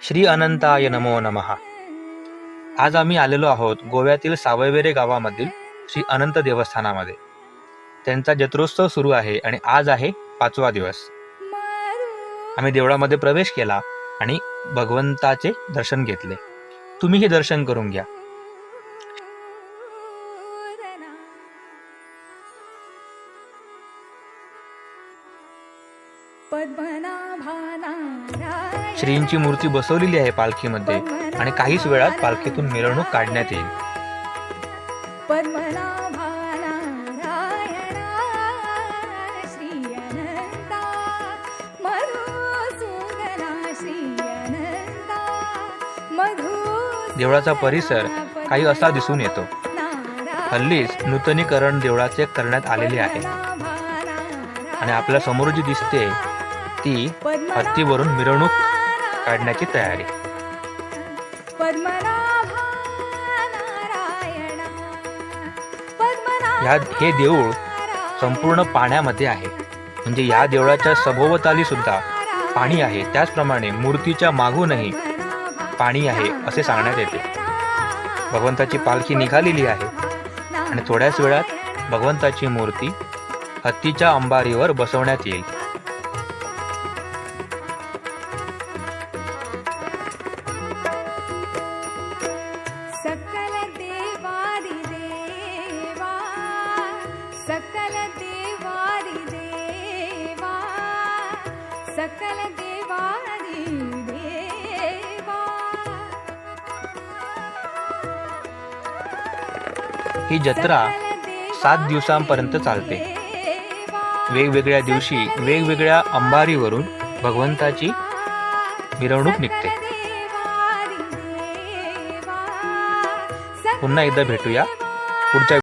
श्री अनंताय नमो नमः. आज आम्ही आलेलो आहोत गोव्यातील सावयवेरे गावामधील श्री अनंत देवस्थानामध्ये. त्यांचा जत्रोत्सव सुरू आहे आणि आज आहे 5वा दिवस. आम्ही देवळामध्ये प्रवेश केला आणि भगवंताचे दर्शन घेतले. तुम्हीही दर्शन करून घ्या. श्रींची मूर्ती बसवलेली आहे पालखीमध्ये आणि काहीच वेळात पालखीतून मिरवणूक काढण्यात येईल. देवळाचा परिसर काही असा दिसून येतो. हल्लीच नूतनीकरण देवळाचे करण्यात आलेले आहे आणि आपल्या समोर जी दिसते ती हत्तीवरून मिरवणूक काढण्याची तयारी. हे देऊळ संपूर्ण पाण्यामध्ये आहे, म्हणजे या देवळाच्या सभोवताली सुद्धा पाणी आहे. त्याचप्रमाणे मूर्तीच्या मागूनही पाणी आहे असे सांगण्यात येते. भगवंताची पालखी निघालेली आहे आणि थोड्याच वेळात भगवंताची मूर्ती हत्तीच्या अंबारीवर बसवण्यात येईल. ही जत्रा 7 दिवसांपर्यंत चालते. वेगवेगळ्या दिवशी वेगवेगळ्या अंबारीवरून भगवंताची मिरवणूक निघते. पुन्हा एकदा भेटूया पुढच्या